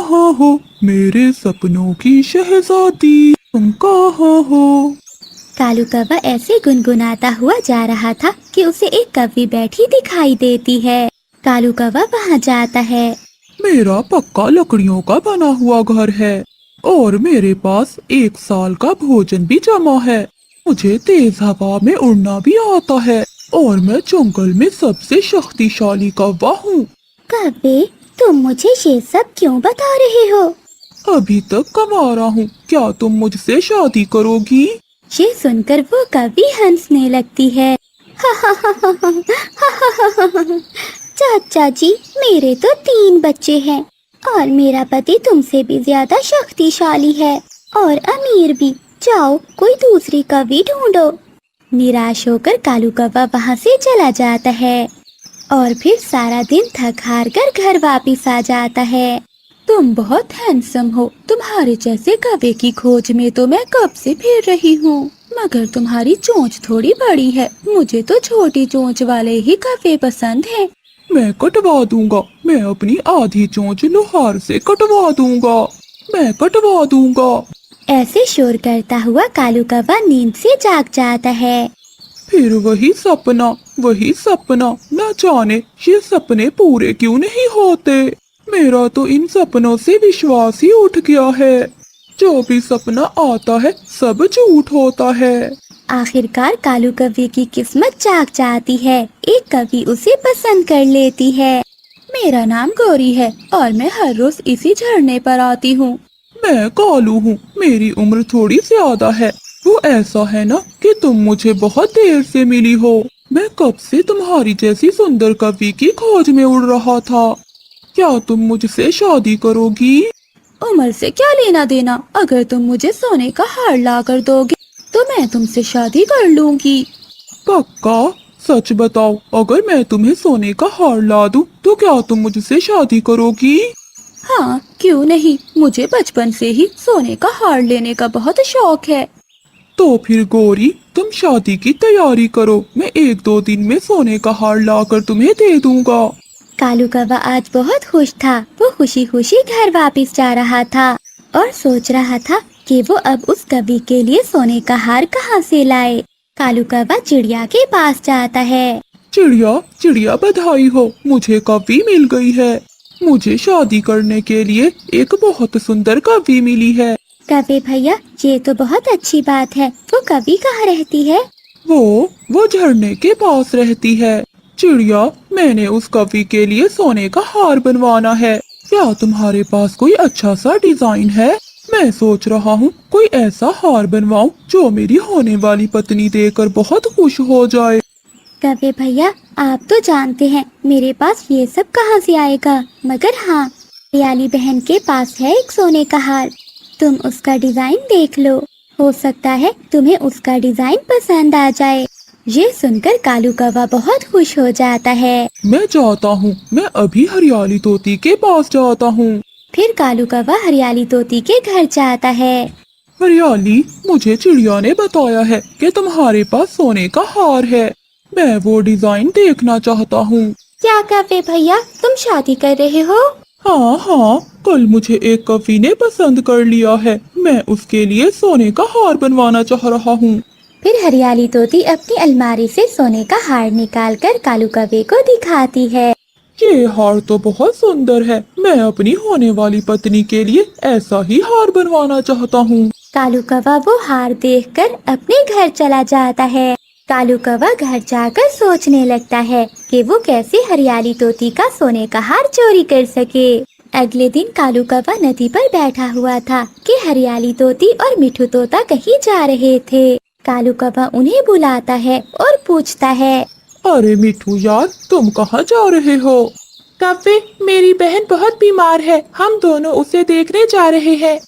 कहाँ हो मेरे सपनों की शहजादी, तुम कहाँ हो। कालू कौवा ऐसे गुनगुनाता हुआ जा रहा था कि उसे एक कौवी बैठी दिखाई देती है। कालू कौवा वहाँ जाता है। मेरा पक्का लकड़ियों का बना हुआ घर है और मेरे पास 1 साल का भोजन भी जमा है। मुझे तेज हवा में उड़ना भी आता है और मैं जंगल में सबसे शक्तिशाली कौवा हूँ। कौवे, तुम मुझे ये सब क्यों बता रहे हो? अभी तक कमा रहा हूँ, क्या तुम मुझसे शादी करोगी? ये सुनकर वो कौवी हंसने लगती है। चाचा जी, मेरे तो 3 बच्चे हैं और मेरा पति तुमसे भी ज्यादा शक्तिशाली है और अमीर भी। जाओ, कोई दूसरी कौवी ढूंढो। निराश होकर कालू कौवा वहाँ से चला जाता है और फिर सारा दिन थक हार कर घर वापिस आ जाता है। तुम बहुत हैंडसम हो, तुम्हारे जैसे कौवे की खोज में तो मैं कब से फिर रही हूँ, मगर तुम्हारी चोंच थोड़ी बड़ी है। मुझे तो छोटी चोंच वाले ही कौवे पसंद हैं। मैं कटवा दूंगा, मैं अपनी आधी चोंच लोहार से कटवा दूंगा, मैं कटवा दूंगा। ऐसे शोर करता हुआ कालू कौवा नींद से जाग जाता है। फिर वही सपना, न जाने ये सपने पूरे क्यों नहीं होते। मेरा तो इन सपनों से विश्वास ही उठ गया है। जो भी सपना आता है सब झूठ होता है। आखिरकार कालू कौवे की किस्मत जाग जाती है। एक कौवी उसे पसंद कर लेती है। मेरा नाम गौरी है और मैं हर रोज इसी झरने पर आती हूँ। मैं कालू हूँ, मेरी उम्र थोड़ी ज्यादा है। वो ऐसा है ना कि तुम मुझे बहुत देर से मिली हो। मैं कब से तुम्हारी जैसी सुंदर कवि की खोज में उड़ रहा था। क्या तुम मुझसे शादी करोगी? उम्र से क्या लेना देना, अगर तुम मुझे सोने का हार ला कर दोगे तो मैं तुमसे शादी कर लूंगी। पक्का? सच बताओ, अगर मैं तुम्हें सोने का हार ला दूं तो क्या तुम मुझसे शादी करोगी? हाँ, क्यों नहीं, मुझे बचपन से ही सोने का हार लेने का बहुत शौक है। तो फिर गौरी, तुम शादी की तैयारी करो, मैं 1-2 दिन में सोने का हार लाकर तुम्हें दे दूंगा। कालू कौवा आज बहुत खुश था। वो खुशी खुशी घर वापस जा रहा था और सोच रहा था कि वो अब उस कवि के लिए सोने का हार कहाँ से लाए। कालू कौवा चिड़िया के पास जाता है। चिड़िया चिड़िया, बधाई हो, मुझे कवि मिल गई है। मुझे शादी करने के लिए एक बहुत सुंदर कवि मिली है। कवि भैया, ये तो बहुत अच्छी बात है। वो कवि कहाँ रहती है? वो झरने के पास रहती है। चिड़िया, मैंने उस कवि के लिए सोने का हार बनवाना है। क्या तुम्हारे पास कोई अच्छा सा डिजाइन है? मैं सोच रहा हूँ कोई ऐसा हार बनवाऊं जो मेरी होने वाली पत्नी देखकर बहुत खुश हो जाए। कवि भैया, आप तो जानते हैं मेरे पास ये सब कहाँ से आएगा, मगर हाँ, हरियाली बहन के पास है एक सोने का हार। तुम उसका डिजाइन देख लो, हो सकता है तुम्हें उसका डिजाइन पसंद आ जाए। ये सुनकर कालू कौवा बहुत खुश हो जाता है। मैं जाता हूँ, मैं अभी हरियाली तोती के पास जाता हूँ। फिर कालू कौवा हरियाली तोती के घर जाता है। हरियाली, मुझे चिड़िया ने बताया है कि तुम्हारे पास सोने का हार है। मैं वो डिजाइन देखना चाहता हूँ। क्या कवि भैया, तुम शादी कर रहे हो? हाँ, कल मुझे एक कवि ने पसंद कर लिया है। मैं उसके लिए सोने का हार बनवाना चाह रहा हूँ। फिर हरियाली तोती अपनी अलमारी से सोने का हार निकालकर कालू कौवे को दिखाती है। ये हार तो बहुत सुंदर है। मैं अपनी होने वाली पत्नी के लिए ऐसा ही हार बनवाना चाहता हूँ। कालू कौवा वो हार देखकर अपने घर चला जाता है। कालू कौवा घर जाकर सोचने लगता है कि वो कैसे हरियाली तोती का सोने का हार चोरी कर सके। अगले दिन कालू कौवा नदी पर बैठा हुआ था कि हरियाली तोती और मिठू तोता कहीं जा रहे थे। कालू कौवा उन्हें बुलाता है और पूछता है, अरे मिठू यार, तुम कहाँ जा रहे हो? कव्वे, मेरी बहन बहुत बीमार है, हम दोनों उसे देखने जा रहे हैं।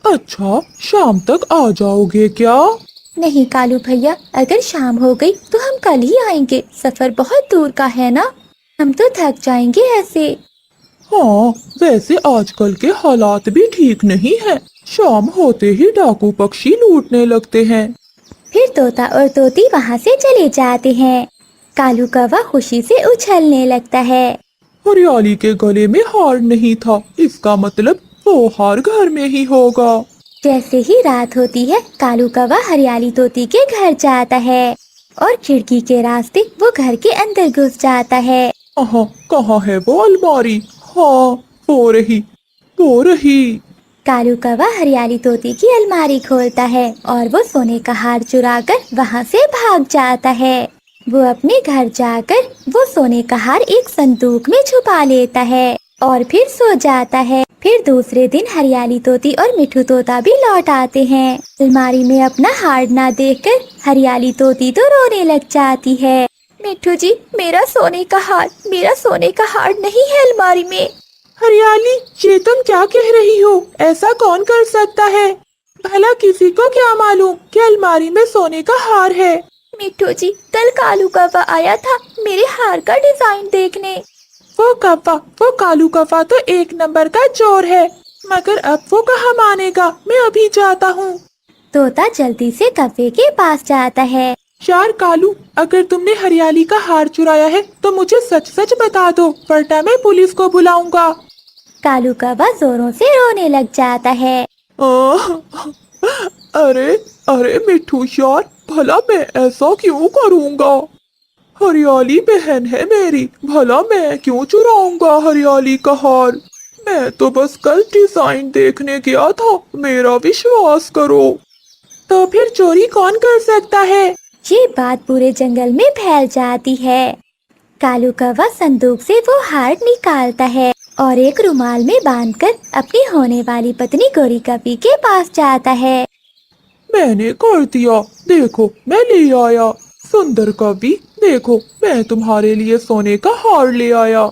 अच्छा, शाम तक आ जाओगे क्या? नहीं कालू भैया, अगर शाम हो गई तो हम कल ही आएंगे। सफर बहुत दूर का है ना, हम तो थक जाएंगे ऐसे। हाँ, वैसे आजकल के हालात भी ठीक नहीं है। शाम होते ही डाकू पक्षी लूटने लगते हैं। फिर तोता और तोती वहाँ से चले जाते हैं। कालू कौवा खुशी से उछलने लगता है। हरियाली के गले में हार नहीं था, इसका मतलब वो हार घर में ही होगा। जैसे ही रात होती है कालू कौवा हरियाली तोती के घर जाता है और खिड़की के रास्ते वो घर के अंदर घुस जाता है। कहाँ है वो अलमारी? हाँ, वो रही। कालू कौवा हरियाली तोती की अलमारी खोलता है और वो सोने का हार चुराकर वहाँ से भाग जाता है। वो अपने घर जाकर वो सोने का हार एक संदूक में छुपा लेता है और फिर सो जाता है। फिर दूसरे दिन हरियाली तोती और मिठू तोता भी लौट आते हैं। अलमारी में अपना हार ना देखकर हरियाली तोती तो रोने लग जाती है। मिठू जी, मेरा सोने का हार नहीं है अलमारी में। हरियाली, ये तुम क्या कह रही हो? ऐसा कौन कर सकता है? भला किसी को क्या मालूम कि अलमारी में सोने का हार है? मिठू जी, कल कालू कौवा आया था मेरे हार का डिजाइन देखने। वो कालू कौवा तो एक नंबर का चोर है, मगर अब वो कहाँ मानेगा। मैं अभी जाता हूँ। तोता जल्दी से कौवे के पास जाता है। यार कालू, अगर तुमने हरियाली का हार चुराया है तो मुझे सच सच बता दो, वरना मैं पुलिस को बुलाऊंगा। कालू कौवा जोरों से रोने लग जाता है। अरे मिठू यार, भला मैं ऐसा क्यों करूँगा? हरियाली बहन है मेरी, भला मैं क्यों चुराऊंगा हरियाली का हार? मैं तो बस कल डिजाइन देखने गया था, मेरा विश्वास करो। तो फिर चोरी कौन कर सकता है? ये बात पूरे जंगल में फैल जाती है। कालू कौवा संदूक से वो हार निकालता है और एक रुमाल में बांधकर अपनी होने वाली पत्नी गोरी कौवी के पास जाता है। मैंने कर दिया, देखो मैं ले आया। सुंदर कवि, देखो मैं तुम्हारे लिए सोने का हार ले आया।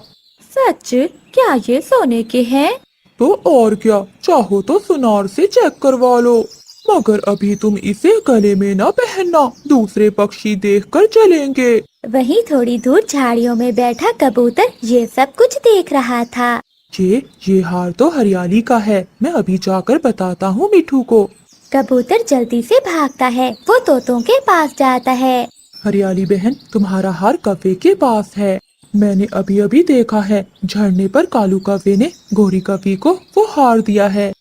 सच? क्या ये सोने के हैं? तो और क्या, चाहो तो सुनार से चेक करवा लो, मगर अभी तुम इसे गले में न पहनना, दूसरे पक्षी देखकर चलेंगे। वहीं थोड़ी दूर झाड़ियों में बैठा कबूतर ये सब कुछ देख रहा था। ये हार तो हरियाली का है, मैं अभी जाकर बताता हूँ मिठू को। कबूतर जल्दी से भागता है, वो तोतों के पास जाता है। हरियाली बहन, तुम्हारा हार कौवे के पास है। मैंने अभी अभी देखा है, झरने पर कालू कौवे ने गोरी कौवी को वो हार दिया है।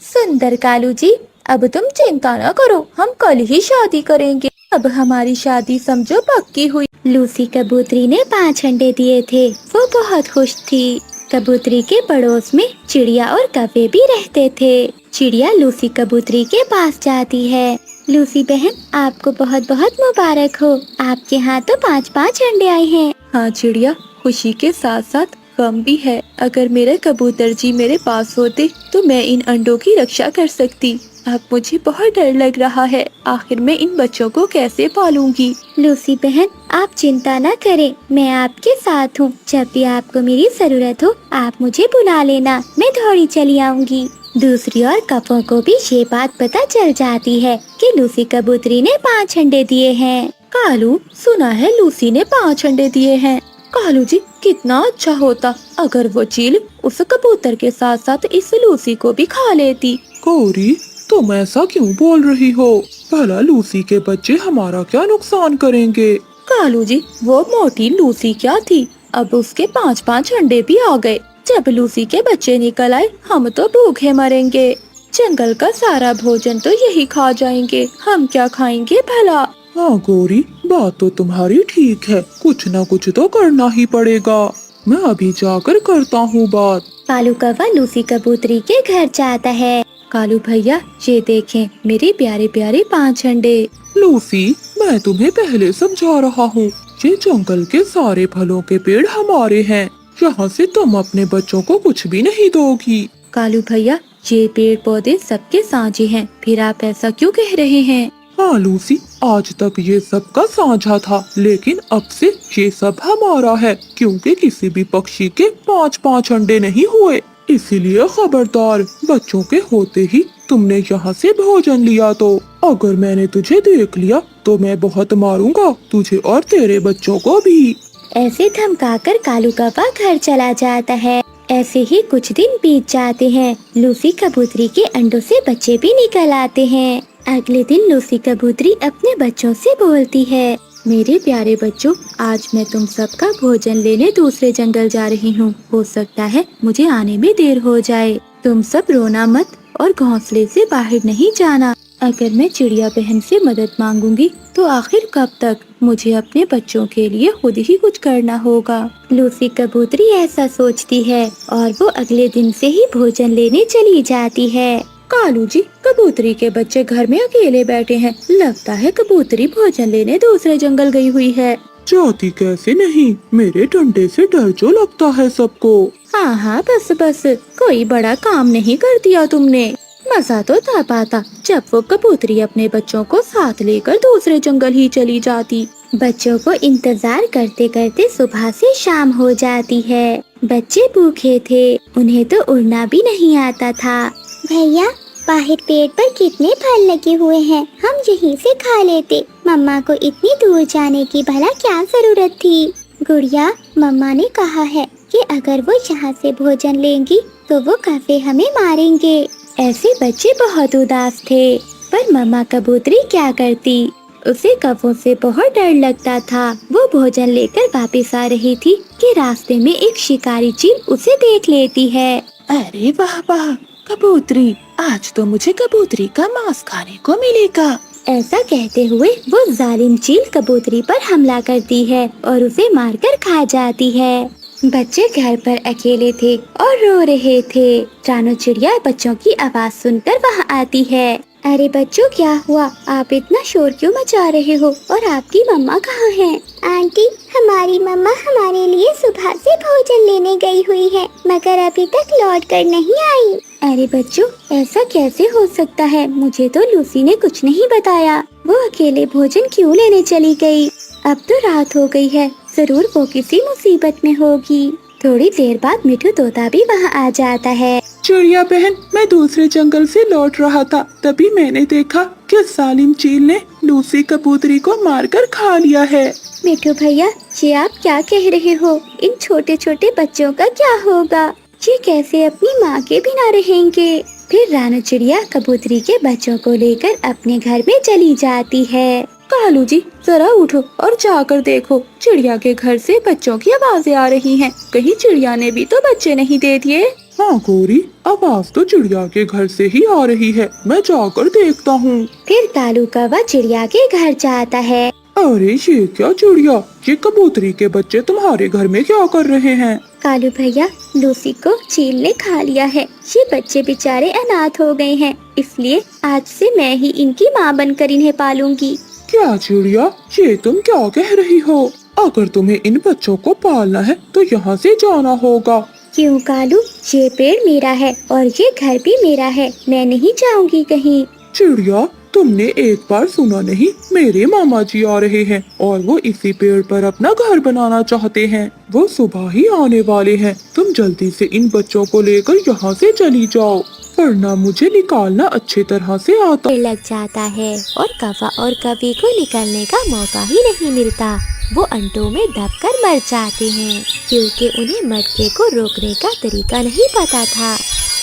सुंदर कालू जी, अब तुम चिंता न करो, हम कल ही शादी करेंगे। अब हमारी शादी समझो पक्की हुई। लूसी कबूतरी ने 5 अंडे दिए थे, वो बहुत खुश थी। कबूतरी के पड़ोस में चिड़िया और कौवे भी रहते थे। चिड़िया लूसी कबूतरी के पास जाती है। लूसी बहन, आपको बहुत बहुत मुबारक हो, आपके यहाँ तो 5-5 अंडे आए हैं। हाँ चिड़िया, खुशी के साथ साथ गम भी है। अगर मेरे कबूतर जी मेरे पास होते तो मैं इन अंडों की रक्षा कर सकती। अब मुझे बहुत डर लग रहा है, आखिर मैं इन बच्चों को कैसे पालूंगी। लूसी बहन, आप चिंता न करें, मैं आपके साथ हूँ। जब भी आपको मेरी जरूरत हो आप मुझे बुला लेना, मैं दौड़ी चली आऊंगी। दूसरी ओर कौवों को भी ये बात पता चल जाती है कि लूसी कबूतरी ने 5 अंडे दिए हैं। कालू, सुना है लूसी ने 5 अंडे दिए हैं। कालू जी, कितना अच्छा होता अगर वो चील उस कबूतर के साथ साथ इस लूसी को भी खा लेती। गौरी, तुम ऐसा क्यों बोल रही हो? भला लूसी के बच्चे हमारा क्या नुकसान करेंगे? कालू जी, वो मोटी लूसी क्या थी, अब उसके 5-5 अंडे भी आ गए। जब लूसी के बच्चे निकल आए हम तो भूखे मरेंगे। जंगल का सारा भोजन तो यही खा जाएंगे, हम क्या खाएंगे भला। हाँ गौरी, बात तो तुम्हारी ठीक है, कुछ न कुछ तो करना ही पड़ेगा। मैं अभी जाकर करता हूँ बात। कालू कौवा लूसी कबूतरी के घर जाता है। कालू भैया, ये देखें मेरे प्यारे प्यारे 5 अंडे। लूसी, मैं तुम्हें पहले समझा रहा हूँ, ये जंगल के सारे फलों के पेड़ हमारे हैं, यहाँ से तुम अपने बच्चों को कुछ भी नहीं दोगी। कालू भैया, ये पेड़ पौधे सबके साझे हैं, फिर आप ऐसा क्यों कह रहे हैं? हाँ लूसी, आज तक ये सबका साझा था, लेकिन अब से ये सब हमारा है, क्योंकि किसी भी पक्षी के 5-5 अंडे नहीं हुए। इसीलिए खबरदार, बच्चों के होते ही तुमने यहाँ से भोजन लिया तो अगर मैंने तुझे देख लिया तो मैं बहुत मारूंगा तुझे और तेरे बच्चों को भी। ऐसे धमकाकर कालू कौवा घर चला जाता है। ऐसे ही कुछ दिन बीत जाते हैं। लूसी कबूतरी के अंडों से बच्चे भी निकल आते हैं। अगले दिन लूसी कबूतरी अपने बच्चों से बोलती है, मेरे प्यारे बच्चों, आज मैं तुम सबका भोजन लेने दूसरे जंगल जा रही हूँ। हो सकता है मुझे आने में देर हो जाए। तुम सब रोना मत और घोंसले से बाहर नहीं जाना। अगर मैं चिड़िया बहन से मदद मांगूंगी तो आखिर कब तक? मुझे अपने बच्चों के लिए खुद ही कुछ करना होगा। लूसी कबूतरी ऐसा सोचती है और वो अगले दिन से ही भोजन लेने चली जाती है। कालू जी, कबूतरी के बच्चे घर में अकेले बैठे हैं। लगता है कबूतरी भोजन लेने दूसरे जंगल गई हुई है। जाती कैसे नहीं, मेरे डंडे से डर जो लगता है सबको। हाँ हाँ, बस बस, कोई बड़ा काम नहीं कर दिया तुमने। मजा तो तब आता जब वो कबूतरी अपने बच्चों को साथ लेकर दूसरे जंगल ही चली जाती। बच्चों को इंतजार करते करते सुबह से शाम हो जाती है। बच्चे भूखे थे, उन्हें तो उड़ना भी नहीं आता था। भैया, बाहर पेड़ पर कितने फल लगे हुए हैं, हम यहीं से खा लेते। मम्मा को इतनी दूर जाने की भला क्या जरूरत थी? गुड़िया, मम्मा ने कहा है कि अगर वो यहाँ से भोजन लेंगी तो वो कभी हमें मारेंगे। ऐसे बच्चे बहुत उदास थे, पर मम्मा कबूतरी क्या करती? उसे कौवों से बहुत डर लगता था। वो भोजन लेकर वापस आ रही थी कि रास्ते में एक शिकारी चील उसे देख लेती है। अरे वाह वाह, कबूतरी, आज तो मुझे कबूतरी का मांस खाने को मिलेगा। ऐसा कहते हुए वो जालिम चील कबूतरी पर हमला करती है और उसे मारकर खा जाती है। बच्चे घर पर अकेले थे और रो रहे थे। रानो चिड़िया बच्चों की आवाज सुनकर वहाँ आती है। अरे बच्चों, क्या हुआ? आप इतना शोर क्यों मचा रहे हो? और आपकी मम्मा कहाँ है? आंटी, हमारी मम्मा हमारे लिए सुबह से भोजन लेने गई हुई है, मगर अभी तक लौट कर नहीं आई। अरे बच्चों, ऐसा कैसे हो सकता है? मुझे तो लूसी ने कुछ नहीं बताया। वो अकेले भोजन क्यों लेने चली गई? अब तो रात हो गई है, जरूर वो किसी मुसीबत में होगी। थोड़ी देर बाद मिठू तोता भी वहाँ आ जाता है। चिड़िया बहन, मैं दूसरे जंगल से लौट रहा था, तभी मैंने देखा कि सालिम चील ने लूसी कबूतरी को मारकर खा लिया है। मिठू भैया, ये आप क्या कह रहे हो? इन छोटे छोटे बच्चों का क्या होगा? ये कैसे अपनी माँ के बिना रहेंगे? फिर रानो चिड़िया कबूतरी के बच्चों को लेकर अपने घर में चली जाती है। कालू जी, जरा उठो और जाकर देखो, चिड़िया के घर से बच्चों की आवाजें आ रही हैं। कहीं चिड़िया ने भी तो बच्चे नहीं दे दिए? हाँ गौरी, आवाज तो चिड़िया के घर से ही आ रही है, मैं जाकर देखता हूँ। फिर कालू कौवा चिड़िया के घर जाता है। अरे ये क्या चिड़िया, ये कबूतरी के बच्चे तुम्हारे घर में क्या कर रहे हैं? कालू भैया, लूसी को चील ने खा लिया है। ये बच्चे बेचारे अनाथ हो गए हैं, इसलिए आज से मैं ही इनकी माँ बनकर इन्हें पालूंगी। क्या चिड़िया, ये तुम क्या कह रही हो? अगर तुम्हें इन बच्चों को पालना है तो यहाँ से जाना होगा। क्यों कालू? ये पेड़ मेरा है और ये घर भी मेरा है, मैं नहीं जाऊंगी कहीं। चिड़िया, तुमने एक बार सुना नहीं, मेरे मामा जी आ रहे हैं और वो इसी पेड़ पर अपना घर बनाना चाहते हैं। वो सुबह ही आने वाले हैं, तुम जल्दी से इन बच्चों को लेकर यहाँ से चली जाओ, वरना मुझे निकालना अच्छी तरह से आता। लग जाता है और कौवा और कभी को निकलने का मौका ही नहीं मिलता। वो अंटों में दबकर मर जाते हैं, क्योंकि उन्हें मटके को रोकने का तरीका नहीं पता था।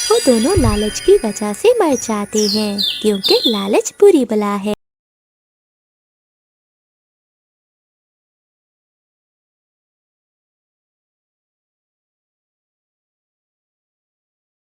वो दोनों लालच की वजह से मर जाते हैं, क्योंकि लालच बुरी बला है।